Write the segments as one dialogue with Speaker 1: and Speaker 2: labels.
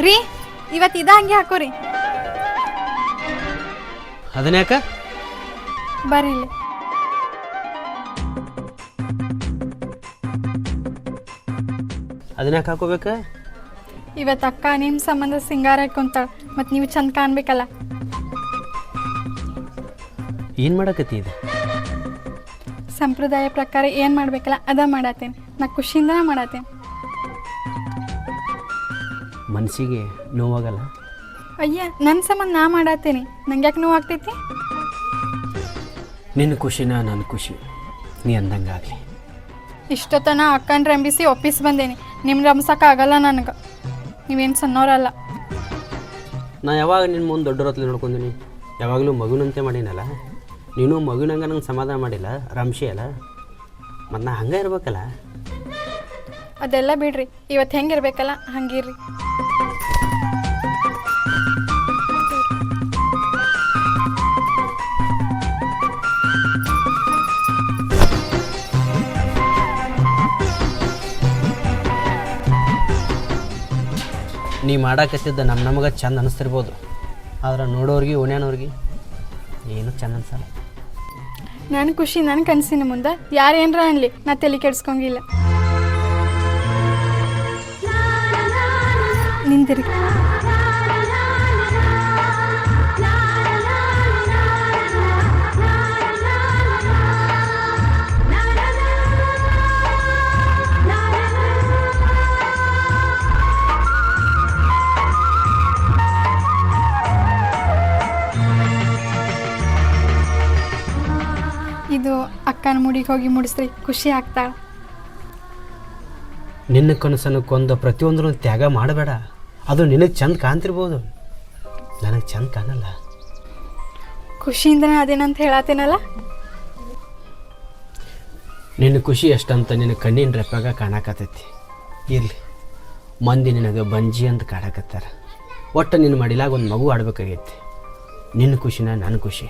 Speaker 1: ರೀ ಇವತ್ತು ಇದ ಹಂಗೆ ಹಾಕೋರಿ.
Speaker 2: ಅದನ್ಯಾಕ
Speaker 1: ಬರ್ರಿ ಇಲ್ಲಿ.
Speaker 2: ಅದನ್ಯಾಕ ಹಾಕೋಬೇಕ?
Speaker 1: ಇವತ್ತು ಅಕ್ಕ ನಿಮ್ಮ ಸಂಬಂಧ ಸಿಂಗಾರ ಹಾಕೊಂತಾಳ, ಮತ್ತು ನೀವು ಚಂದ ಕಾಣ್ಬೇಕಲ್ಲ.
Speaker 2: ಏನು ಮಾಡಕತ್ತಿ ಇದು?
Speaker 1: ಸಂಪ್ರದಾಯ ಪ್ರಕಾರ ಏನು ಮಾಡ್ಬೇಕಲ್ಲ ಅದ ಮಾಡತ್ತೇನೆ. ನಾ ಖುಷಿಯಿಂದನೇ ಮಾಡತ್ತೇನೆ.
Speaker 2: ಮನಸ್ಸಿಗೆ ನೋವಾಗಲ್ಲ?
Speaker 1: ಅಯ್ಯ, ನನ್ನ ಸಂಬಂಧ ನಾ ಮಾಡತ್ತೇನೆ, ನಂಗೆ ಯಾಕೆ ನೋವು ಆಗ್ತೈತಿ?
Speaker 2: ನಿನ್ನ ಖುಷಿನ ನನ್ನ ಖುಷಿ, ನೀ ಅಂದಂಗಾಗಲಿ.
Speaker 1: ಇಷ್ಟೊತ್ತನ ಅಕ್ಕನ ರಂಬಿಸಿ ಒಪ್ಪಿಸಿ ಬಂದೇನಿ. ನಿಮ್ಮ ರಂಸಕ್ಕಾಗಲ್ಲ ನನಗೆ, ನೀವೇನು ಸಣ್ಣವರಲ್ಲ.
Speaker 2: ನಾ ಯಾವಾಗ ನಿನ್ನ ಮುಂದೆ ದೊಡ್ಡರೊತ್ತಲ್ಲಿ ನೋಡ್ಕೊಂದಿನಿ? ಯಾವಾಗಲೂ ಮಗುನಂತೆ ಮಾಡೀನಲ್ಲ. ನೀನು ಮಗುನಂಗೆ ನಂಗೆ ಸಮಾಧಾನ ಮಾಡಿಲ್ಲ, ರಂಶಿ ಅಲ್ಲ. ಮತ್ತು ನಾ ಹಂಗೆ ಇರ್ಬೇಕಲ್ಲ.
Speaker 1: ಅದೆಲ್ಲ ಬಿಡ್ರಿ, ಇವತ್ತು ಹೆಂಗಿರ್ಬೇಕಲ್ಲ ಹಂಗಿರ್ರಿ.
Speaker 2: ನೀ ಮಾಡಾಕತ್ತಿದ್ದ ನಮಗೆ ಚಂದ ಅನ್ನಿಸ್ತಿರ್ಬೋದು, ಆದ್ರೆ ನೋಡೋರಿಗೆ ಓಣ್ಯಾನವ್ರಿಗೆ ಏನು ಚಂದ ಅನ್ಸಲ್ಲ.
Speaker 1: ನನ್ನ ಖುಷಿ ನನ್ನ ಕನಸಿನ ಮುಂದೆ ಯಾರು ಏನರ ಅನ್ಲಿ, ನಾ ತಲೆ ಕೆಡ್ಸ್ಕೊಂಗಿಲ್ಲ. ನಿಂತಿರಿ. ಇದು ಅಕ್ಕನ ಮುಡಿಗೆ ಹೋಗಿ ಮುಡಿಸ್ರಿ, ಖುಷಿ ಆಗ್ತಾಳ.
Speaker 2: ನಿನ್ನ ಕನಸನ್ನು ಕೊಂದ ಪ್ರತಿಯೊಂದನ್ನು ತ್ಯಾಗ ಮಾಡಬೇಡ. ಅದು ನಿನಗೆ ಚಂದ ಕಾಣ್ತಿರ್ಬೋದು, ನನಗೆ ಚಂದ ಕಾಣಲ್ಲ.
Speaker 1: ಖುಷಿಯಿಂದನೇ ಅದೇನಂತ ಹೇಳತ್ತೇನಲ್ಲ.
Speaker 2: ನಿನ್ನ ಖುಷಿ ಎಷ್ಟಂತ ನಿನ್ನ ಕಣ್ಣಿನ ರೆಪ್ಪಾಗ ಕಾಣಕತ್ತೈತಿ. ಇರಲಿ, ಮಂದಿ ನಿನಗೆ ಬಂಜಿ ಅಂತ ಕಾಡಕತ್ತಾರ. ಒಟ್ಟು ನಿನ್ನ ಮಡಿಲಾಗ ಒಂದು ಮಗು ಆಡ್ಬೇಕಾಗೈತಿ. ನಿನ್ನ ಖುಷಿನ ನನ್ನ ಖುಷಿ,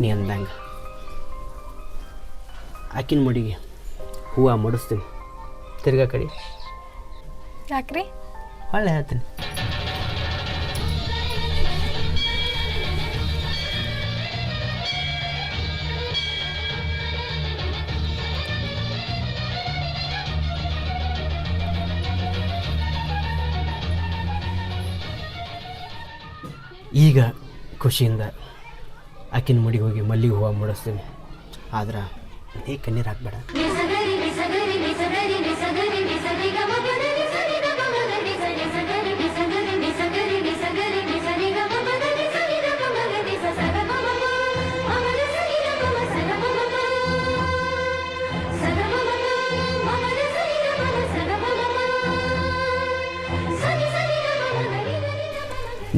Speaker 2: ನೀ ಅಂದಂಗೆ. ಆಕಿನ ಮಡಿಗೆ ಹೂವು ಮುಡಿಸ್ತೀನಿ, ತಿರ್ಗಾ ಕಡೆ.
Speaker 1: ಯಾಕ್ರಿ?
Speaker 2: ಒಳ್ಳೆ ಹೇಳ್ತೀನಿ. ಈಗ ಖುಷಿಯಿಂದ ಆಕಿನ ಮಡಿಗೆ ಹೋಗಿ ಮಲ್ಲಿಗೆ ಹೂವು ಮುಡಿಸ್ತೀನಿ. ಆದ್ರೆ ನೀ ಕಣ್ಣೀರು ಹಾಕ್ಬೇಡ.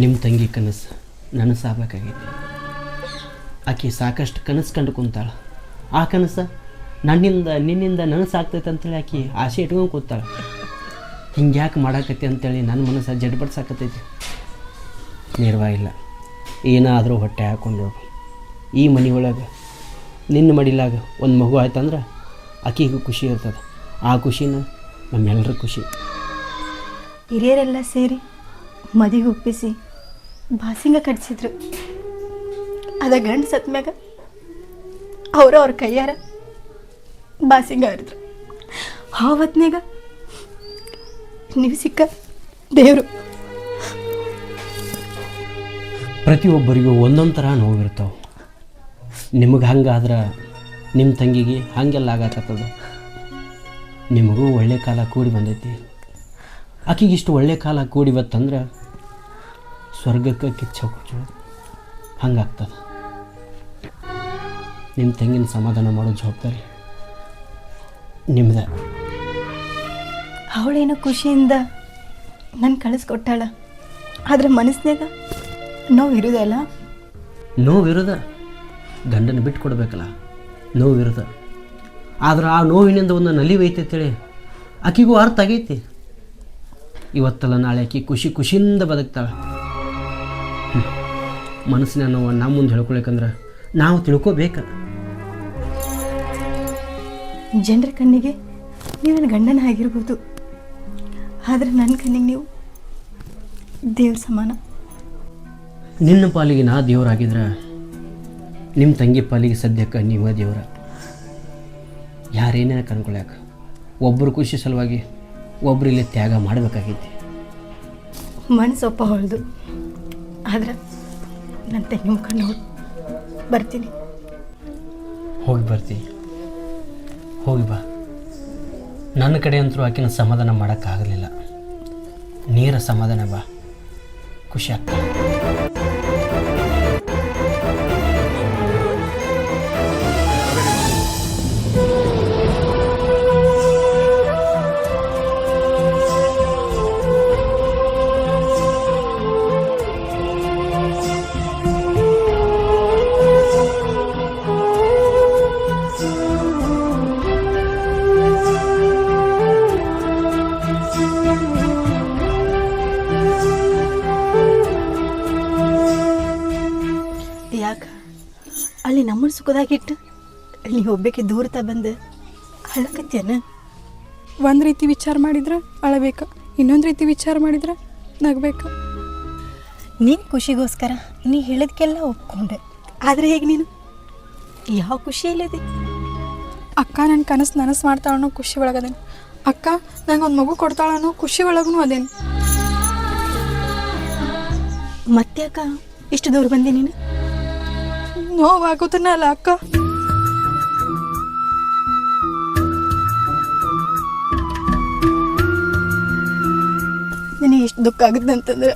Speaker 2: ನಿಮ್ಮ ತಂಗಿ ಕನಸು ನನಸಾಗಬೇಕಾಗೈತಿ. ಆಕೆ ಸಾಕಷ್ಟು ಕನಸು ಕಂಡು ಕುಂತಾಳ. ಆ ಕನಸು ನಿನ್ನಿಂದ ನನಸಾಗ್ತೈತೆ ಅಂತೇಳಿ ಆಕೆ ಆಸೆ ಇಟ್ಕೊಂಡು ಕೂತಾಳೆ. ಹಿಂಗೆ ಯಾಕೆ ಮಾಡಾಕತ್ತಿ ಅಂತೇಳಿ ನನ್ನ ಮನಸ್ಸು ಜಡ್ಬಡ್ಸಾಕತ್ತೈತಿ. ನಿರ್ವಾಯಿಲ್ಲ, ಏನಾದರೂ ಹೊಟ್ಟೆ ಹಾಕ್ಕೊಂಡು ಈ ಮನೆಯೊಳಗೆ ನಿನ್ನ ಮಡಿಲಾಗ ಒಂದು ಮಗು ಆಯ್ತಂದ್ರೆ ಆಕೆಗೂ ಖುಷಿ ಇರ್ತದೆ. ಆ ಖುಷಿನ ನಮ್ಮೆಲ್ಲರ ಖುಷಿ.
Speaker 3: ಹಿರಿಯರೆಲ್ಲ ಸೇರಿ ಮದಿಗೆ ಒಪ್ಪಿಸಿ ಬಾಸಿಂಗ ಕಟ್ಸಿದ್ರು. ಅದ ಗಂಡು ಸತ್ಮ್ಯಾಗ ಅವ್ರ ಕೈಯಾರ ಬಾಸಿಂಗ ಹರಿದ್ರು. ಆ ಹೊತ್ನ್ಯಾಗ ನೀವು ಸಿಕ್ಕ ದೇವರು.
Speaker 2: ಪ್ರತಿಯೊಬ್ಬರಿಗೂ ಒಂದೊಂದು ಥರ ನೋವಿರ್ತಾವೆ. ನಿಮಗೆ ಹಂಗಾದ್ರೆ ನಿಮ್ಮ ತಂಗಿಗೆ ಹಾಗೆಲ್ಲ ಆಗತ್ತದ. ನಿಮಗೂ ಒಳ್ಳೆ ಕಾಲ ಕೂಡಿ ಬಂದೈತಿ. ಆಕೆಗಿಷ್ಟು ಒಳ್ಳೆ ಕಾಲ ಕೂಡಿ ಬತ್ತಂದ್ರೆ ಸ್ವರ್ಗಕ್ಕೆ ಕಿಚ್ಚ ಹಂಗಾಗ್ತದೆ. ನಿಮ್ಮ ತಂಗಿನ ಸಮಾಧಾನ ಮಾಡೋ ಜವಾಬ್ದಾರಿ ನಿಮ್ದೆ.
Speaker 3: ಅವಳೇನೋ ಖುಷಿಯಿಂದ ನನ್ನ ಕಳಿಸ್ಕೊಟ್ಟಾಳ, ಆದ್ರೆ ಮನಸ್ಸಿನಾಗ ನೋವಿರುದಲ್ಲ.
Speaker 2: ನೋವಿರೋದ ಗಂಡನ ಬಿಟ್ಟು ಕೊಡ್ಬೇಕಲ್ಲ, ನೋವಿರೋದ. ಆದ್ರೆ ಆ ನೋವಿನಿಂದ ಒಂದು ನಲಿವೈತೇಳಿ ಆಕೆಗೂ ಅರ್ಥ ಆಗೈತಿ. ಇವತ್ತಲ್ಲ ನಾಳೆ ಆಕೆ ಖುಷಿಯಿಂದ ಬದುಕ್ತಾಳೆ. ಮನಸ್ಸಿನ ನೋವು ನಮ್ಮ ಮುಂದೆ ಹೇಳ್ಕೊಳಕಂದ್ರೆ ನಾವು ತಿಳ್ಕೊಬೇಕಲ್ಲ.
Speaker 3: ಜನರ ಕಣ್ಣಿಗೆ ನೀವು ನನ್ನ ಗಂಡನ ಆಗಿರ್ಬೋದು, ಆದರೆ ನನ್ನ ಕಣ್ಣಿಗೆ ನೀವು ದೇವ್ರ ಸಮಾನ.
Speaker 2: ನಿನ್ನ ಪಾಲಿಗೆ ನಾ ದೇವರಾಗಿದ್ರೆ ನಿಮ್ಮ ತಂಗಿ ಪಾಲಿಗೆ ಸದ್ಯಕ್ಕೆ ನೀವ ದೇವ್ರ. ಯಾರೇನೇ ಕನ್ಕೊಳ್ಯಾಕ ಒಬ್ಬರು ಖುಷಿ ಸಲುವಾಗಿ ಒಬ್ರು ಇಲ್ಲಿ ತ್ಯಾಗ ಮಾಡಬೇಕಾಗಿದ್ದೆ.
Speaker 3: ಮನಸ್ಸೊಪ್ಪ ಹೊಳ್ದು, ಆದ್ರೆ ನನ್ನ ತಂಗಿ ಮುಖ ನೋಡಿ ಬರ್ತೀನಿ.
Speaker 2: ಹೋಗಿ ಬರ್ತೀನಿ, ಹೋಗಿ ಬಾ. ನನ್ನ ಕಡೆ ಅಂತೂ ಆಕಿನ ಸಮಾಧಾನ ಮಾಡೋಕ್ಕಾಗಲಿಲ್ಲ. ನೀರ ಸಮಾಧಾನ ಬಾ, ಖುಷಿ ಆಗ್ತದೆ.
Speaker 3: ಯಾಕೆ ಅಲ್ಲಿ ನಮ್ಮನ್ನು ಸುಖದಾಗಿಟ್ಟು ನೀವು ಒಬ್ಬಕ್ಕೆ ದೂರತ ಬಂದು ಅಳಕತ್ತೇನ?
Speaker 1: ಒಂದು ರೀತಿ ವಿಚಾರ ಮಾಡಿದ್ರೆ ಅಳಬೇಕು, ಇನ್ನೊಂದು ರೀತಿ ವಿಚಾರ ಮಾಡಿದ್ರೆ ನಗಬೇಕು.
Speaker 3: ನೀನು ಖುಷಿಗೋಸ್ಕರ ನೀ ಹೇಳೋದಕ್ಕೆಲ್ಲ ಒಪ್ಕೊಂಡೆ, ಆದರೆ ಹೇಗೆ ನೀನು ಯಾವ ಖುಷಿಯಲ್ಲಿದೆ?
Speaker 1: ಅಕ್ಕ ನನ್ನ ಕನಸು ನನಸು ಮಾಡ್ತಾಳ ಅನ್ನೋ ಖುಷಿ ಒಳಗದೇನು. ಅಕ್ಕ ನಂಗೆ ಒಂದು ಮಗು ಕೊಡ್ತಾಳ ಅನ್ನೋ ಖುಷಿ ಒಳಗೂ ಅದೇನು.
Speaker 3: ಮತ್ತೆ ಅಕ್ಕ ಇಷ್ಟು ದೂರ ಬಂದೆ ನೀನು?
Speaker 1: ನೋವಾಗೋದನ್ನ ಅಲ್ಲ ಅಕ್ಕ.
Speaker 3: ನನಗೆ ಎಷ್ಟು ದುಃಖ ಆಗುತ್ತೆ ಅಂತಂದ್ರೆ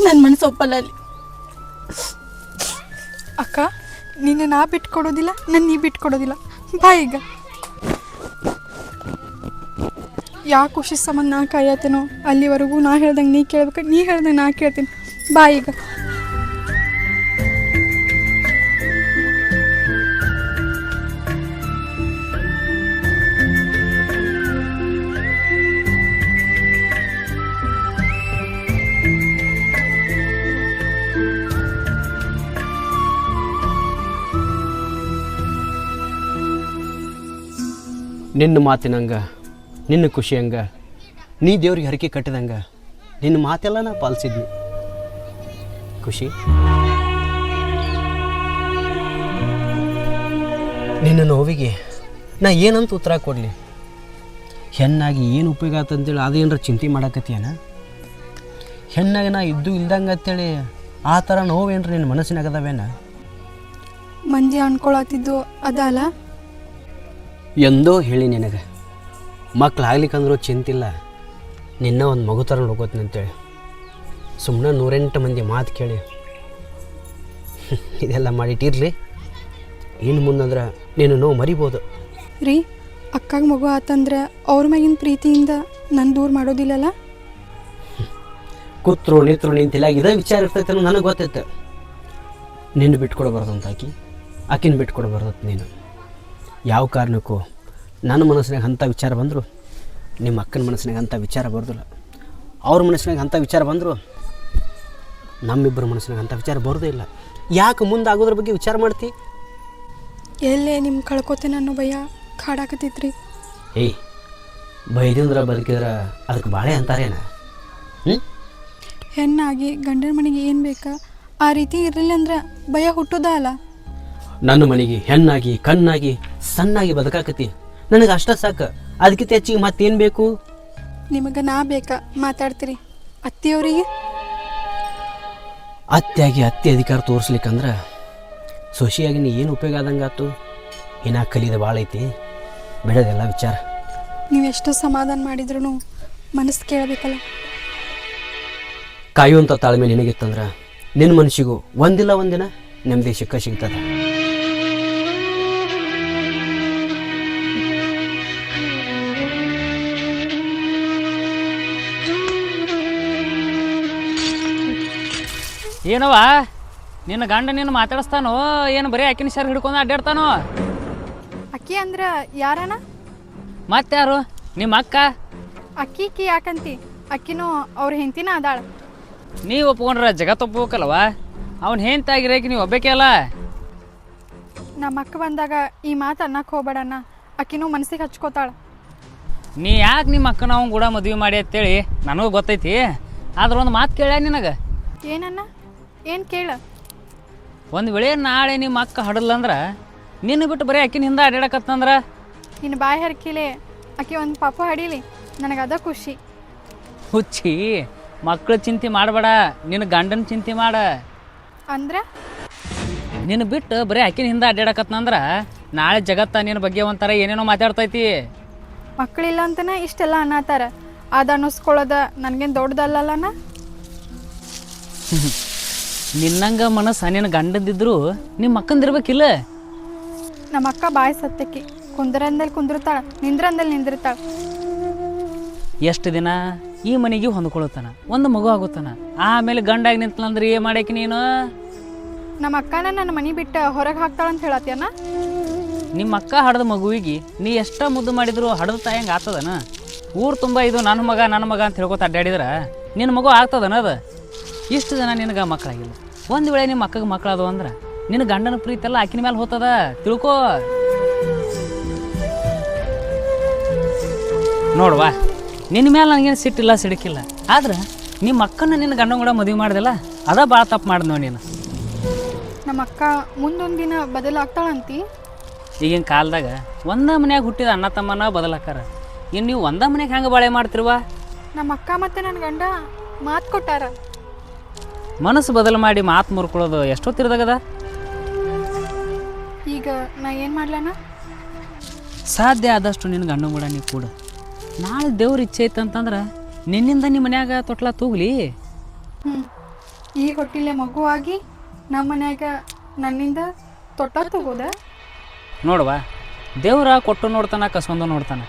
Speaker 3: ನನ್ನ ಮನಸ್ಸು ಒಪ್ಪಲ್ಲ ಅಲ್ಲಿ.
Speaker 1: ಅಕ್ಕ ನಿನ್ನ ನಾ ಬಿಟ್ಕೊಡೋದಿಲ್ಲ, ನನ್ನ ನೀ ಬಿಟ್ಕೊಡೋದಿಲ್ಲ. ಬಾ ಈಗ. ಯಾವ ಖುಷಿ ಸಂಬಂಧ ನಾ ಕಾಯತ್ತೇನೋ ಅಲ್ಲಿವರೆಗೂ ನಾ ಹೇಳ್ದಂಗೆ ನೀ ಕೇಳ್ಬೇಕು, ನೀ ಹೇಳ್ದಂಗೆ ನಾ ಕೇಳ್ತೀನಿ. ಬಾ ಈಗ.
Speaker 2: ನಿನ್ನ ಮಾತಿನಂಗೆ, ನಿನ್ನ ಖುಷಿಯಂಗೆ, ನೀ ದೇವ್ರಿಗೆ ಹರಕೆ ಕಟ್ಟಿದಂಗೆ ನಿನ್ನ ಮಾತೆಲ್ಲ ನಾ ಪಾಲಿಸಿದ್ನಿ. ಖುಷಿ, ನಿನ್ನ ನೋವಿಗೆ ನಾ ಏನಂತ ಉತ್ತರ ಕೊಡಲಿ? ಹೆಣ್ಣಾಗಿ ಏನು ಉಪಯೋಗ ಆತಂತೇಳಿ ಅದೇನರ ಚಿಂತೆ ಮಾಡಕತ್ತೀಯನ? ಹೆಣ್ಣಾಗಿ ನಾ ಇದ್ದು ಇಲ್ದಂಗೆ ಅಂತೇಳಿ ಆ ಥರ ನೋವೇನ್ರಿ ನಿನ್ನ ಮನಸ್ಸಿನಾಗದವೇನ?
Speaker 1: ಮಂದಿ ಅನ್ಕೊಳತ್ತಿದ್ದು ಅದಲ್ಲ.
Speaker 2: ಎಂದೋ ಹೇಳಿ ನಿನಗೆ, ಮಕ್ಳು ಆಗ್ಲಿಕ್ಕಂದ್ರೂ ಚಿಂತಿಲ್ಲ, ನಿನ್ನ ಒಂದು ಮಗು ಥರ ನೋಡ್ಕೋತೀನಿ ಅಂತೇಳಿ ಸುಮ್ಮನೆ 108 ಮಂದಿ ಮಾತು ಕೇಳಿ ಇದೆಲ್ಲ ಮಾಡಿಟ್ಟಿರಲಿ. ಇನ್ನು ಮುಂದಂದ್ರೆ ನೀನು ನೋವು ಮರಿಬೋದು
Speaker 1: ರೀ. ಅಕ್ಕಾಗ ಮಗು ಆತಂದ್ರೆ ಅವ್ರ ಮ್ಯಾಗಿನ ಪ್ರೀತಿಯಿಂದ ನನ್ನ ದೂರ ಮಾಡೋದಿಲ್ಲಲ್ಲ.
Speaker 2: ಕೂತ್ರು ನಿಂತರು ನಿಂತಿಲ್ಲ ಇದೇ ವಿಚಾರ ಇರ್ತೈತೆ ಅನ್ನೋ ನನಗೆ ಗೊತ್ತೈತೆ. ನಿನ್ನ ಬಿಟ್ಕೊಡ್ಬಾರ್ದು ಅಂತ ಆಕಿನ ಬಿಟ್ಕೊಡ್ಬಾರ್ದು ನೀನು. ಯಾವ ಕಾರಣಕ್ಕೂ ನನ್ನ ಮನಸ್ಸಿನಾಗ ಅಂಥ ವಿಚಾರ ಬಂದರು ನಿಮ್ಮ ಅಕ್ಕನ ಮನಸ್ಸಿನಾಗ ಅಂಥ ವಿಚಾರ ಬರೋದಿಲ್ಲ. ಅವ್ರ ಮನಸ್ಸಿನಾಗ ಅಂಥ ವಿಚಾರ ಬಂದರು ನಮ್ಮಿಬ್ಬರ ಮನಸ್ಸಿನಾಗ ಅಂಥ ವಿಚಾರ ಬರೋದೇ ಇಲ್ಲ. ಯಾಕೆ ಮುಂದೆ ಆಗೋದ್ರ ಬಗ್ಗೆ ವಿಚಾರ ಮಾಡ್ತಿ?
Speaker 1: ಎಲ್ಲೇ ನಿಮ್ಮ ಕಳ್ಕೊತೇನೆ ಅನ್ನೋ ಭಯ ಕಾಡಾಕತ್ತೈತ್ರಿ.
Speaker 2: ಏಯ್, ಬೈದಿಂದ್ರೆ ಬದುಕಿದ್ರೆ ಅದಕ್ಕೆ ಬಾಳೆ ಅಂತಾರೇನ?
Speaker 1: ಹೆಣ್ಣಾಗಿ ಗಂಡನ ಮನೆಗೆ ಏನು ಬೇಕಾ ಆ ರೀತಿ ಇರಲಿಲ್ಲ ಅಂದ್ರೆ ಭಯ ಹುಟ್ಟೋದ ಅಲ್ಲ.
Speaker 2: ನನ್ನ ಮನೆಗೆ ಹೆಣ್ಣಾಗಿ ಕಣ್ಣಾಗಿ ಸಣ್ಣಾಗಿ ಬದುಕಾಕತಿ, ನನಗೆ ಅಷ್ಟ ಸಾಕು. ಅದಕ್ಕಿಂತ ಹೆಚ್ಚಿಗೆ ಮತ್ತೇನು ಬೇಕು?
Speaker 1: ನಿಮಗೆ ನಾ ಬೇಕಾ ಮಾತಾಡ್ತೀರಿ ಅತ್ತಿಯವರಿಗೆ?
Speaker 2: ಅತ್ತೆಯಾಗಿ ಅತ್ತೆ ಅಧಿಕಾರ ತೋರಿಸ್ಲಿಕ್ಕಂದ್ರೆ ಸೊಸೆಯಾಗಿ ನೀ ಏನು ಉಪಯೋಗ ಆದಂಗೆ ಆಯ್ತು? ಇನ್ನ ಕಲಿಯೋದು ಭಾಳ ಐತಿ, ಬಿಡೋದೆಲ್ಲ ವಿಚಾರ.
Speaker 1: ನೀವು ಎಷ್ಟು ಸಮಾಧಾನ ಮಾಡಿದ್ರೂ ಮನಸ್ಸು ಕೇಳಬೇಕಲ್ಲ.
Speaker 2: ಕಾಯುವಂಥ ತಾಳ್ಮೆ ನಿನಗಿತ್ತಂದ್ರೆ ನಿನ್ನ ಮನಸ್ಸಿಗೂ ಒಂದಿಲ್ಲ ಒಂದಿನ ನೆಮ್ಮದಿ ಸಿಗ್ತದೆ.
Speaker 4: ಏನವ ನಿನ್ನ ಗಂಡ ನೀನು ಮಾತಾಡಿಸ್ತಾನೋ ಏನು ಬರೀ ಆಕಿನ ಸರ್ ಹಿಡ್ಕೊಂಡು ಅಡ್ಡಾಡ್ತಾನೋ?
Speaker 1: ಅಕ್ಕಿ ಅಂದ್ರೆ ಯಾರನ?
Speaker 4: ಮತ್ತಾರು? ನಿಮ್ಮ ಅಕ್ಕ.
Speaker 1: ಅಕ್ಕಿ ಯಾಕಂತಿ? ಅಕ್ಕಿನೂ ಅವ್ರ ಹೆಂಡತಿನ ಅದಾಳ.
Speaker 4: ನೀವು ಒಪ್ಕೊಂಡ್ರೆ ಜಗತ್ತು ಒಪ್ಬೇಕಲ್ವ? ಅವ್ನು ಹೆಂತಾಗಿರಾಕಿ ನೀವು ಒಬ್ಬಾಕೆ ಅಲ್ಲ.
Speaker 1: ನಮ್ಮ ಅಕ್ಕ ಬಂದಾಗ ಈ ಮಾತು ಅನ್ನಕ್ಕೆ ಹೋಗ್ಬೇಡಣ್ಣ, ಅಕ್ಕಿನೂ ಮನಸ್ಸಿಗೆ ಹಚ್ಕೋತಾಳ.
Speaker 4: ನೀ ಯಾಕೆ ನಿಮ್ಮ ಅಕ್ಕನ ಅವ್ನು ಕೂಡ ಮದುವೆ ಮಾಡಿ ಅಂತೇಳಿ ನನಗೂ ಗೊತ್ತೈತಿ. ಆದ್ರೆ ಒಂದು ಮಾತು ಕೇಳ ನಿನಗೆ.
Speaker 1: ಏನನ್ನ ಏನು ಕೇಳ?
Speaker 4: ಒಂದು ವೇಳೆ ನಾಳೆ ನಿಮ್ಮ ಅಕ್ಕ ಹಡಲ್ಲಂದ್ರೆ ನಿನ್ನ ಬಿಟ್ಟು ಬರೀ ಆಕಿನ ಹಿಂದೆ ಅಡ್ಯಾಡಕತ್ತಂದ್ರೆ
Speaker 1: ನಿನ್ನ ಬಾಯಿ ಹರ್ಕಿಲೆ ಆಕೆ ಒಂದು ಪಾಪ ಹಡೀಲಿ, ನನಗದ ಖುಷಿ.
Speaker 4: ಹುಚ್ಚಿ, ಮಕ್ಕಳು ಚಿಂತೆ ಮಾಡಬೇಡ, ನಿನ್ನ ಗಂಡನ ಚಿಂತೆ ಮಾಡ.
Speaker 1: ಅಂದ್ರೆ
Speaker 4: ನಿನ್ನ ಬಿಟ್ಟು ಬರೀ ಆಕಿನ ಹಿಂದೆ ಅಡ್ಯಾಡಕತ್ತಂದ್ರೆ ನಾಳೆ ಜಗತ್ತ ನಿನ್ನ ಬಗ್ಗೆ ಒಂಥರ ಏನೇನೋ ಮಾತಾಡ್ತೈತಿ.
Speaker 1: ಮಕ್ಕಳಿಲ್ಲ ಅಂತನ ಇಷ್ಟೆಲ್ಲ ಅನ್ನತ್ತಾರ, ಅದು ಅನ್ನಿಸ್ಕೊಳ್ಳೋದ ನನಗೇನು ದೊಡ್ಡದಲ್ಲನ?
Speaker 4: ನಿನ್ನಂಗೆ ಮನಸ್ಸು ನಿನ್ನ ಗಂಡದಿದ್ರು ನಿಮ್ಮ ಅಕ್ಕಂದಿರ್ಬೇಕಿಲ್ಲ.
Speaker 1: ನಮ್ಮ ಅಕ್ಕ ಬಾಯಿ ಸತ್ತಕ್ಕಿ, ಕುಂದ್ರಂದಲ್ಲಿ ಕುಂದಿರ್ತಾಳ, ನಿಂದ್ರಂದಲ್ಲಿ ನಿಂದಿರ್ತಾಳ.
Speaker 4: ಎಷ್ಟು ದಿನ ಈ ಮನೆಗೆ ಹೊಂದ್ಕೊಳತಾನ, ಒಂದು ಮಗು ಆಗುತ್ತಾನ, ಆಮೇಲೆ ಗಂಡಾಗಿ ನಿಂತಲಂದ್ರೆ ಏನು ಮಾಡ್ಯಾಕಿ ನೀನು?
Speaker 1: ನಮ್ಮ ಅಕ್ಕನ ನನ್ನ ಮನೆ ಬಿಟ್ಟು ಹೊರಗೆ ಹಾಕ್ತಾಳಂತ ಹೇಳತ್ತೇನ?
Speaker 4: ನಿಮ್ಮ ಅಕ್ಕ ಹಡ್ದ ಮಗುವಿಗೆ ನೀ ಎಷ್ಟ ಮುದ್ದು ಮಾಡಿದ್ರು ಹಡ್ದ ತಾಯಂಗೆ ಆಗ್ತದನ? ಊರು ತುಂಬ ಇದು ನನ್ನ ಮಗ ಅಂತ ಹೇಳ್ಕೊತ ಅಡ್ಡಾಡಿದ್ರೆ ನಿನ್ನ ಮಗು ಆಗ್ತದನ? ಅದು ಇಷ್ಟು ದಿನ ನಿನಗೆ ಮಕ್ಕಳಾಗಿಲ್ಲ, ಒಂದು ವೇಳೆ ನಿಮ್ಮ ಅಕ್ಕಗೆ ಮಕ್ಕಳಾದವು ಅಂದ್ರೆ ನಿನ್ನ ಗಂಡನ ಪ್ರೀತಿ ಎಲ್ಲ ಆಕಿನ ಮೇಲೆ ಹೋಗ್ತದ, ತಿಳ್ಕೊ. ನೋಡ್ವಾ, ನಿನ್ನ ಮೇಲೆ ನನಗೇನು ಸಿಟ್ಟಿಲ್ಲ ಸಿಡಕಿಲ್ಲ, ಆದ್ರೆ ನಿಮ್ಮ ಅಕ್ಕನ ನಿನ್ನ ಗಂಡನ ಕೂಡ ಮದುವೆ ಮಾಡ್ದಲ್ಲ, ಅದ ಭಾಳ ತಪ್ಪು ಮಾಡ್ದೆ ನೋಡಿ ನೀನು.
Speaker 1: ನಮ್ಮ ಅಕ್ಕ ಮುಂದೊಂದು ದಿನ ಬದಲಾಗ್ತಾಳಂತಿ.
Speaker 4: ಈಗಿನ ಕಾಲದಾಗ ಒಂದ ಮನ್ಯಾಗ ಹುಟ್ಟಿದ ಅಣ್ಣ ತಮ್ಮನ ಬದಲಾಕಾರ, ಇನ್ನು ನೀವು ಒಂದ ಮನೆಗೆ ಹೆಂಗೆ ಬಾಳೆ ಮಾಡ್ತಿರುವ?
Speaker 1: ನಮ್ಮ ಅಕ್ಕ ಮತ್ತು ನನ್ನ ಗಂಡ ಮಾತು ಕೊಟ್ಟಾರ.
Speaker 4: ಮನಸ್ಸು ಬದಲು ಮಾಡಿ ಮಾತು ಮುರ್ಕೊಳ್ಳೋದು ಎಷ್ಟೊತ್ತಿರದಾಗದ?
Speaker 1: ಈಗ ನಾ ಏನು ಮಾಡ್ಲನ?
Speaker 4: ಸಾಧ್ಯ ಆದಷ್ಟು ನಿನ್ನ ಗಂಡ ಕೂಡ ನೀವು ಕೂಡ ನಾಳೆ ದೇವ್ರ ಇಚ್ಛೆ ಐತಂತಂದ್ರೆ ನಿನ್ನಿಂದ ನಿಮ್ಮ ಮನ್ಯಾಗ ತೊಟ್ಲ ತೂಗ್ಲಿ.
Speaker 1: ಈ ಹೊಟ್ಟಿಲೆ ಮಗು ಆಗಿ ನಮ್ಮ ಮನ್ಯಾಗ ನನ್ನಿಂದ ತೊಟ್ಟ ತಗೋದ?
Speaker 4: ನೋಡುವ, ದೇವ್ರ ಕೊಟ್ಟು ನೋಡ್ತಾನ, ಕಸ್ಕೊಂಡು ನೋಡ್ತಾನ.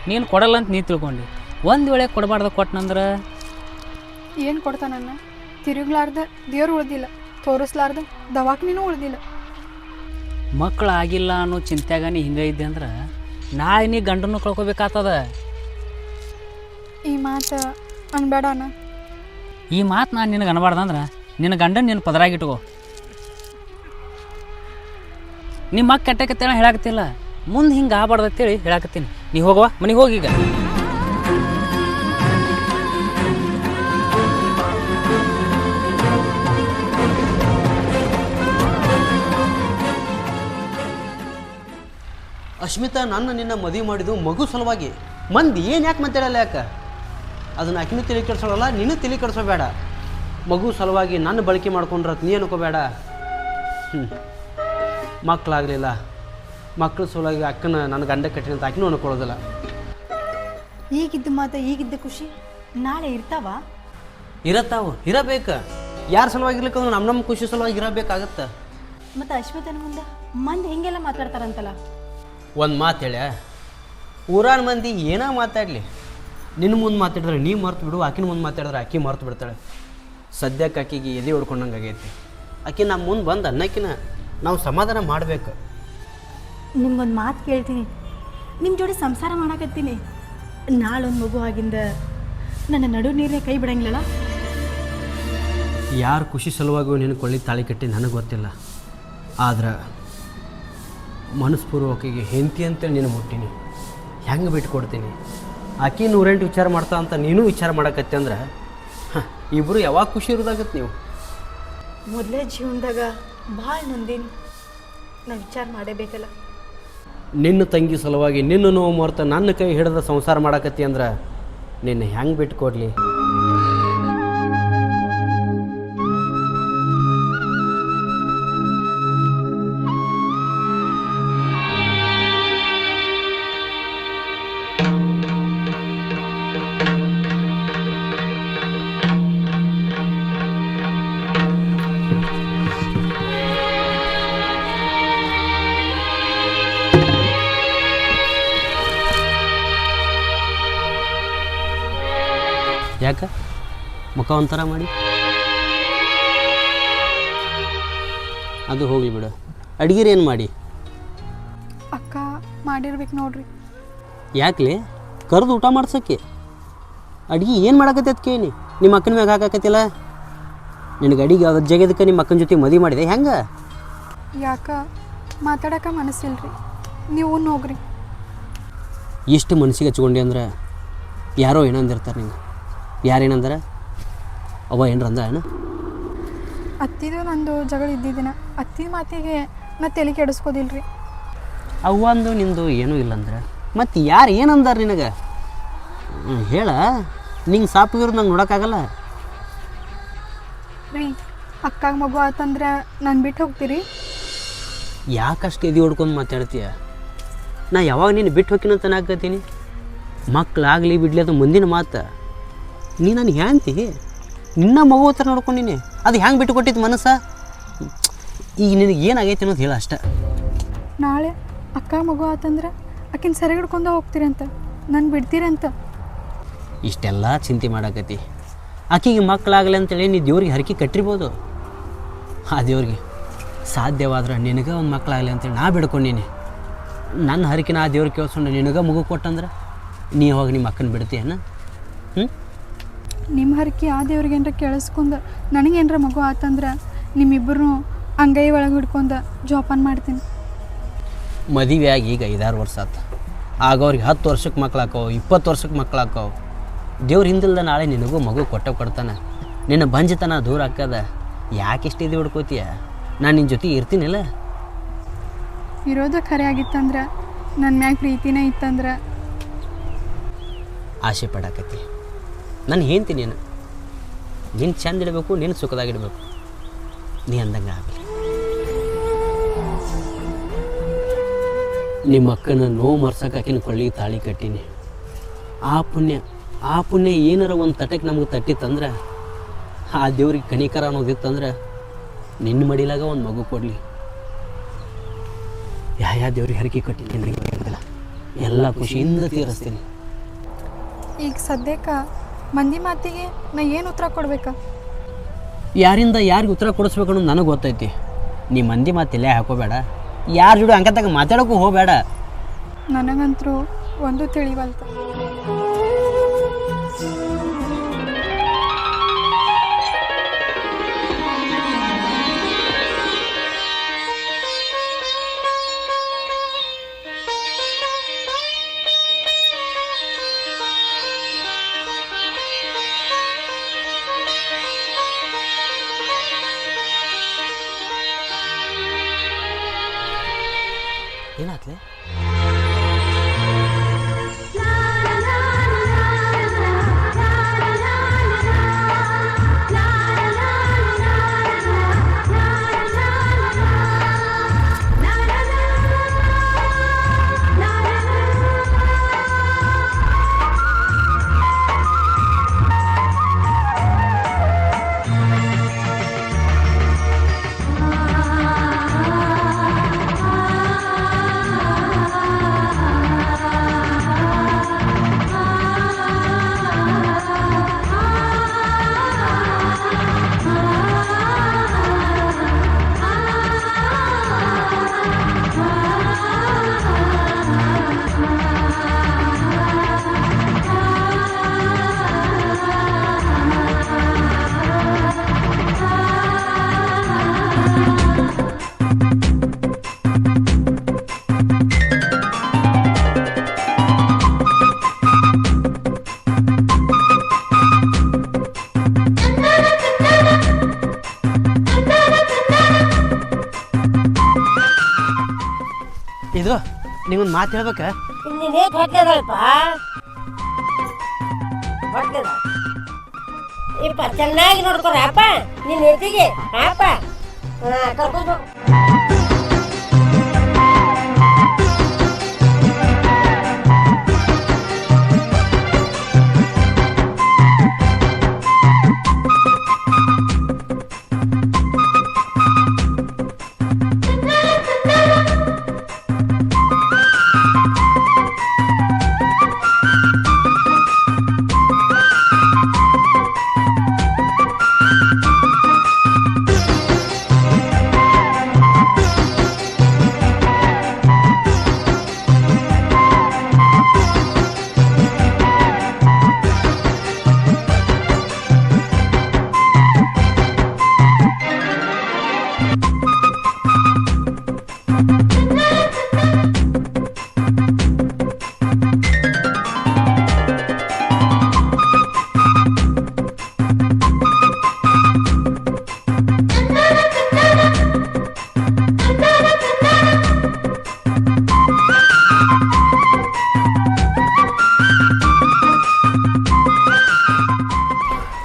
Speaker 4: ನೀನು ಕೊಡಲ್ಲ ಅಂತ ನೀ ತಿಳ್ಕೊಂಡು ಒಂದು ವೇಳೆ ಕೊಡಬಾರ್ದು ಕೊಟ್ಟನಂದ್ರೆ
Speaker 1: ಏನು ಕೊಡ್ತಾನನ್ನ? ತಿರುಗ್ಲಾರ್ದ ದೇವ್ರು ಉಳ್ದಿಲ್ಲ, ತೋರಿಸ್ಲಾರ್ದ ದವಾಖಾನಿನೂ ಉಳ್ದಿಲ್ಲ.
Speaker 4: ಮಕ್ಕಳು ಆಗಿಲ್ಲ ಅನ್ನೋ ಚಿಂತ್ಯಾಗ ನೀ ಹಿಂಗೆ ಇದ್ದೆ ಅಂದ್ರೆ ನಾಳೆ ನೀ ಗಂಡನ್ನು ಕಳ್ಕೊಬೇಕಾಗ್ತದ.
Speaker 1: ಈ ಮಾತು ಅನ್ಬೇಡಣ್ಣ.
Speaker 4: ಈ ಮಾತು ನಾನು ನಿನಗೆ ಅನ್ಬಾರ್ದಂದ್ರೆ ನಿನ್ನ ಗಂಡನ ನಿನ್ನ ಪದರಾಗಿಟ್ಕೋ. ನಿಮ್ಮ ಮಕ್ಕ ಕೆಟ್ಟಕತ್ತೇಳ ಹೇಳಾಕತ್ತಿಲ್ಲ, ಮುಂದೆ ಹಿಂಗೆ ಆಗಬಾರ್ದು ಅಂತೇಳಿ ಹೇಳಾಕತ್ತೀನಿ. ನೀ ಹೋಗವಾ, ಮನೆಗೆ ಹೋಗೀಗ.
Speaker 2: ಅಶ್ಮಿತಾ, ನನ್ನ ನಿನ್ನ ಮದುವೆ ಮಾಡಿದ್ದು ಮಗು ಸಲುವಾಗಿ. ಮಂದಿ ಏನು ಯಾಕೆ ಮಾತಾಡಲ್ಲ? ಯಾಕೆ ಅದನ್ನು ಆಕಿನೂ ತಲೆ ಕೆಡಿಸೋಲ್ಲ, ನೀನು ತಲೆ ಕೆಡಿಸೋಬೇಡ. ಮಗು ಸಲುವಾಗಿ ನನ್ನ ಬಳಕೆ ಮಾಡ್ಕೊಂಡ್ರೆ ನೀ ಅನ್ಕೋಬೇಡ. ಮಕ್ಕಳಾಗಲಿಲ್ಲ, ಮಕ್ಕಳ ಸಲುವಾಗಿ ಅಕ್ಕನ ನನ್ನ ಗಂಡ ಕಟ್ಟಿನ ಅಂತ ಆಕಿನೂ ಅನ್ಕೊಳ್ಳೋದಿಲ್ಲ.
Speaker 3: ಈಗಿದ್ದ ಮಾತು ಈಗಿದ್ದ ಖುಷಿ ನಾಳೆ ಇರ್ತಾವ?
Speaker 2: ಇರತ್ತಾವು, ಇರಬೇಕು. ಯಾರ ಸಲುವಾಗಿರ್ಲಿಕ್ಕಂದ್ರೆ ನಮ್ಮ ಖುಷಿ ಸಲುವಾಗಿ ಇರಬೇಕಾಗತ್ತೆ.
Speaker 3: ಮತ್ತು ಅಶ್ಮಿತನ ಮುಂದೆ ಮಂದಿ ಹೆಂಗೆಲ್ಲ ಮಾತಾಡ್ತಾರಂತಲ್ಲ?
Speaker 2: ಒಂದು ಮಾತು ಹೇಳ, ಊರಾನ ಮಂದಿ ಏನೋ ಮಾತಾಡಲಿ, ನಿನ್ನ ಮುಂದೆ ಮಾತಾಡಿದ್ರೆ ನೀ ಮರ್ತು ಬಿಡು, ಆಕಿನ ಮುಂದೆ ಮಾತಾಡಿದ್ರೆ ಆಕಿ ಮರ್ತು ಬಿಡ್ತಾಳೆ. ಸದ್ಯಕ್ಕೆ ಆಕಿಗೆ ಎದೆ ಹೊಡ್ಕೊಂಡಂಗೆ ಆಗೈತಿ. ಆಕಿ ನಮ್ಮ ಮುಂದೆ ಬಂದು ಅನ್ನಕ್ಕಿನ ನಾವು ಸಮಾಧಾನ ಮಾಡಬೇಕು.
Speaker 3: ನಿಮ್ಗೊಂದು ಮಾತು ಕೇಳ್ತೀನಿ, ನಿಮ್ಮ ಜೋಡಿ ಸಂಸಾರ ಮಾಡಕತ್ತೀನಿ, ನಾಳೊಂದು ಮಗು ಆಗಿಂದ ನನ್ನ ನಡು ನೀರೇ ಕೈ ಬಿಡಂಗಿಲ್ಲ.
Speaker 2: ಯಾರು ಖುಷಿ ಸಲುವಾಗಿಯೂ ನಿನ್ನ ಕೊಳ್ಳಿ ತಾಳಿ ಕಟ್ಟಿ ನನಗೆ ಗೊತ್ತಿಲ್ಲ, ಆದ್ರೆ ಮನಸ್ಪೂರ್ವಕಿಗೆ ಹೆಂಡತಿ ಅಂತೇಳಿ ನೀನು ಮುಟ್ಟೀನಿ, ಹೆಂಗೆ ಬಿಟ್ಕೊಡ್ತೀನಿ? ಆಕಿ 108 ವಿಚಾರ ಮಾಡ್ತಾ ಅಂತ ನೀನು ವಿಚಾರ ಮಾಡಕತ್ತಿ ಅಂದ್ರೆ ಇಬ್ಬರು ಯಾವಾಗ ಖುಷಿ ಇರೋದಾಗತ್ತೆ? ನೀವು
Speaker 3: ಮೊದಲೇ ಜೀವನದಾಗ ಭಾಳ ನೊಂದೀನಿ, ನಾನು ವಿಚಾರ ಮಾಡಬೇಕಲ್ಲ.
Speaker 2: ನಿನ್ನ ತಂಗಿ ಸಲುವಾಗಿ ನಿನ್ನ ನೋವು ಮರ್ತ ನನ್ನ ಕೈ ಹಿಡಿದ ಸಂಸಾರ ಮಾಡಕತ್ತಿ ಅಂದ್ರೆ ನಿನ್ನ ಹೆಂಗೆ ಬಿಟ್ಕೊಡ್ಲಿ? ಯಾಕೆ ಮುಖ ಒಂಥರ ಮಾಡಿ? ಅದು ಹೋಗಲಿ ಬಿಡು. ಅಡ್ಗಿರಿ ಏನು ಮಾಡಿ?
Speaker 1: ಅಕ್ಕ ಮಾಡಿರ್ಬೇಕು ನೋಡ್ರಿ.
Speaker 2: ಯಾಕಲೆ ಕರೆದು ಊಟ ಮಾಡ್ಸೋಕ್ಕೆ? ಅಡ್ಗೆ ಏನು ಮಾಡಕತ್ತೈತೆ ಕೇಳಿ? ನಿಮ್ಮ ಅಕ್ಕನ ಮ್ಯಾಗ ಹಾಕಾಕತ್ತಿಲ್ಲ? ನಿನಗೆ ಅಡಿಗೆ ಅದ್ರ ಜಗದಕ್ಕೆ ನಿಮ್ಮ ಅಕ್ಕನ ಜೊತೆ ಮದುವೆ ಮಾಡಿದೆ ಹೆಂಗೆ?
Speaker 1: ಯಾಕ ಮಾತಾಡೋಕೆ ಮನಸ್ಸಿಲ್ರಿ, ನೀವು ಹೋಗ್ರಿ.
Speaker 2: ಇಷ್ಟು ಮನಸ್ಸಿಗೆ ಹಚ್ಕೊಂಡೆ ಅಂದ್ರೆ ಯಾರೋ ಏನಂದಿರ್ತಾರೆ ನಿಂಗೆ. ಯಾರೇನಂದ್ರೆ ಅವ ಏನ್ರ ಅಂದ ಏನು?
Speaker 1: ಅತ್ತಿದು ನಂದು ಜಗಳ ಇದ್ದಿದ್ದಿನ ಅತ್ತಿದ ಮಾತಿಗೆ ನಾ ತಲೆ ಕೆಡಿಸ್ಕೋದಿಲ್ರಿ.
Speaker 2: ಅವ್ವಂದು ನಿಂದು ಏನೂ ಇಲ್ಲಂದ್ರೆ ಮತ್ತು ಯಾರು ಏನಂದಾರ ನಿನಗೆ? ಹೇಳ, ನಿಂಗೆ ಸಾಪಿಗಿರೋದು ನಂಗೆ ನೋಡೋಕ್ಕಾಗಲ್ಲ.
Speaker 1: ರೀ ಅಕ್ಕಾಗ ಮಗು ಆತಂದ್ರೆ ನಾನು ಬಿಟ್ಟು ಹೋಗ್ತೀರಿ?
Speaker 2: ಯಾಕಷ್ಟು ಎದೆ ಹೊಡ್ಕೊಂಡು ಮಾತಾಡ್ತೀಯ? ನಾ ಯಾವಾಗ ನೀನು ಬಿಟ್ಟು ಹೋಗಿನಂತ ನಾಕತ್ತೀನಿ. ಮಕ್ಕಳಾಗಲಿ ಬಿಡಲಿ ಅದು ಮುಂದಿನ ಮಾತು. ನೀ ನನಗೆ ಹ್ಯಾಂತಿ ನಿನ್ನ ಮಗು ಹತ್ರ ನೋಡ್ಕೊಂಡಿನಿ, ಅದು ಹ್ಯಾಂಗೆ ಬಿಟ್ಟು ಕೊಟ್ಟಿದ್ದು ಮನಸ್ಸ? ಈಗ ನಿನಗೆ ಏನಾಗೈತಿ ಅನ್ನೋದು ಹೇಳ ಅಷ್ಟೆ.
Speaker 1: ನಾಳೆ ಅಕ್ಕ ಮಗು ಆತಂದ್ರೆ ಆಕಿನ ಸೆರೆ ಹಿಡ್ಕೊಂಡು ಹೋಗ್ತೀರಂತ, ನಾನು ಬಿಡ್ತೀರಂತ.
Speaker 2: ಇಷ್ಟೆಲ್ಲ ಚಿಂತೆ ಮಾಡಾಕತಿ. ಆಕೆಗೆ ಮಕ್ಕಳಾಗಲಿ ಅಂತೇಳಿ ನೀ ದೇವ್ರಿಗೆ ಹರಕೆ ಕಟ್ಟಿರ್ಬೋದು. ಆ ದೇವ್ರಿಗೆ ಸಾಧ್ಯವಾದ್ರೆ ನಿನಗೆ ಒಂದು ಮಕ್ಕಳಾಗಲಿ ಅಂತೇಳಿ ನಾ ಬಿಡ್ಕೊಂಡೀನಿ. ನನ್ನ ಹರಕೆನ ಆ ದೇವ್ರಿಗೆ ಕೇಳಿಸ್ಕೊಂಡು ನಿನಗೆ ಮಗು ಕೊಟ್ಟಂದ್ರೆ ನೀ ಹೋಗಿ ನಿಮ್ಮ ಅಕ್ಕನ ಬಿಡ್ತೀಯನ?
Speaker 1: ನಿಮ್ಮ ಹರಕೆ ಆ ದೇವ್ರಿಗೆ ಏನಾರ ಕೇಳಿಸ್ಕೊಂಡು ನನಗೇನಾರ ಮಗು ಆತಂದ್ರೆ ನಿಮ್ಮಿಬ್ಬರು ಅಂಗೈ ಒಳಗೆ ಹಿಡ್ಕೊಂಡು ಜೋಪಾನ ಮಾಡ್ತೀನಿ.
Speaker 2: ಮದುವೆ ಆಗಿ ಈಗ 5-6 ವರ್ಷ ಆತ. ಆಗ ಅವ್ರಿಗೆ 10 ವರ್ಷಕ್ಕೆ ಮಕ್ಕಳಾಕವು, 20 ವರ್ಷಕ್ಕೆ ಮಕ್ಕಳಾಕವು. ದೇವ್ರು ಹಿಂದಿಲ್ದ ನಾಳೆ ನಿನಗೂ ಮಗು ಕೊಡ್ತಾನೆ. ನಿನ್ನ ಬಂಜತನ ದೂರ ಹಾಕದ. ಯಾಕೆ ಇಷ್ಟು ಇದು ಹಿಡ್ಕೋತೀಯ? ನಾನು ನಿನ್ನ ಜೊತೆ ಇರ್ತೀನಿಲ್ಲ.
Speaker 1: ಇರೋದು ಖರೆ ಆಗಿತ್ತಂದ್ರೆ ನನ್ನ ಮ್ಯಾಗ ಪ್ರೀತಿನೇ ಇತ್ತಂದ್ರೆ
Speaker 2: ಆಸೆ ಪಡಾಕತಿ. ನಾನು ಹೇಳ್ತೀನಿ ನೀನು ನಿನ್ನ ಚಂದ ಇಡಬೇಕು, ನಿನ್ನ ಸುಖದಾಗಿಡಬೇಕು. ನೀ ಅಂದಂಗೆ ಆಗಲಿ. ನಿಮ್ಮ ಅಕ್ಕನ ನೋವು ಮರ್ಸಕ್ಕೆ ಆಕಿನ ಕೊಳ್ಳಿಗೆ ತಾಳಿ ಕಟ್ಟೀನಿ. ಆ ಪುಣ್ಯ ಏನಾರ ಒಂದು ತಟಕ್ಕೆ ನಮಗೆ ತಟ್ಟಿತ್ತಂದ್ರೆ, ಆ ದೇವ್ರಿಗೆ ಕನಿಕರ ಅನ್ನೋದಿತ್ತಂದ್ರೆ ನಿನ್ನ ಮಡಿಲಾಗ ಒಂದು ಮಗು ಕೊಡಲಿ. ಯಾವ ದೇವ್ರಿಗೆ ಹರಕೆ ಕಟ್ಟಿನಿ ನನಗೆ ಬೇಕಿಲ್ಲ. ಎಲ್ಲ ಖುಷಿಯಿಂದ ತೀರಿಸ್ತೀನಿ.
Speaker 1: ಈಗ ಸದ್ಯಕ್ಕೆ ಮಂದಿ ಮಾತಿಗೆ ನಾ ಏನು ಉತ್ತರ ಕೊಡ್ಬೇಕಾ?
Speaker 2: ಯಾರಿಂದ ಯಾರಿಗೆ ಉತ್ತರ ಕೊಡಿಸ್ಬೇಕು ಅನ್ನೋದು ನನಗೆ ಗೊತ್ತೈತಿ. ನೀ ಮಂದಿ ಮಾತಿಲ್ಲೇ ಹಾಕೋಬೇಡ, ಯಾರ ಜೋಡಿ ಅಂಕತ್ತಾಗ ಮಾತಾಡೋಕ್ಕೂ ಹೋಗಬೇಡ.
Speaker 1: ನನಗಂತರೂ ಒಂದು ತಿಳಿವಲ್ತ.
Speaker 2: ಏನಾತ್ಲೆ? ಇದು ನಿಂಗೊಂದು ಮಾತು ಹೇಳ್ಬೇಕಾ?
Speaker 5: ಇನ್ನೇನು ಹೊಟ್ಟೆದಲ್ಪ ಹೊಟ್ಟೆದ ಇಪ್ಪ ಚೆನ್ನಾಗಿ ನೋಡ್ಕೊರ ಅಪ್ಪ ನಿನ್ನ ಹೆತ್ತಿಗೆ ಅಪ್ಪ ಕರ್ಕೊಂಡು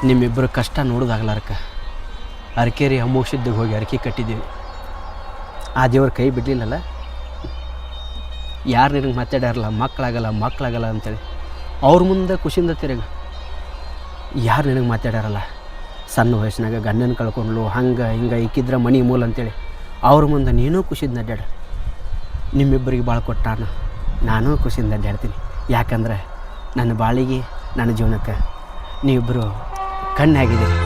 Speaker 2: ನಿಮ್ಮಿಬ್ಬರು ಕಷ್ಟ ನೋಡೋದಾಗ್ಲಾರಕ್ಕ ಅರಕೇರಿ ಅಮೋಕ್ಷಿದ್ದಾಗ ಹೋಗಿ ಅರಕೆ ಕಟ್ಟಿದ್ದೀವಿ. ಆ ದೇವ್ರ ಕೈ ಬಿಡಲಿಲ್ಲಲ್ಲ. ಯಾರು ನಿನಗೆ ಮಾತಾಡ್ಯಾರಲ್ಲ ಮಕ್ಕಳಾಗಲ್ಲ ಅಂತೇಳಿ ಅವ್ರ ಮುಂದೆ ಖುಷಿಯಿಂದ ತಿರುಗ. ಯಾರು ನಿನಗೆ ಮಾತಾಡ್ಯಾರಲ್ಲ ಸಣ್ಣ ವಯಸ್ಸಿನಾಗ ಗಂಡನ ಕಳ್ಕೊಂಡ್ಲು ಹಿಂಗೆ ಇಕ್ಕಿದ್ರೆ ಮನೆ ಮೂಲ ಅಂತೇಳಿ ಅವ್ರ ಮುಂದೆ ನೀನೂ ಖುಷಿಯಿಂದ ಅಡ್ಡಾಡ. ನಿಮ್ಮಿಬ್ಬರಿಗೆ ಭಾಳ ಕೊಟ್ಟಾನ, ನಾನೂ ಖುಷಿಯಿಂದ ಅಡ್ಡಾಡ್ತೀನಿ. ಯಾಕಂದ್ರೆ ನನ್ನ ಬಾಳಿಗೆ ನನ್ನ ಜೀವನಕ್ಕೆ ನೀವಿಬ್ಬರು ಕಣ್ಣಾಗಿದ್ದೀರಿ.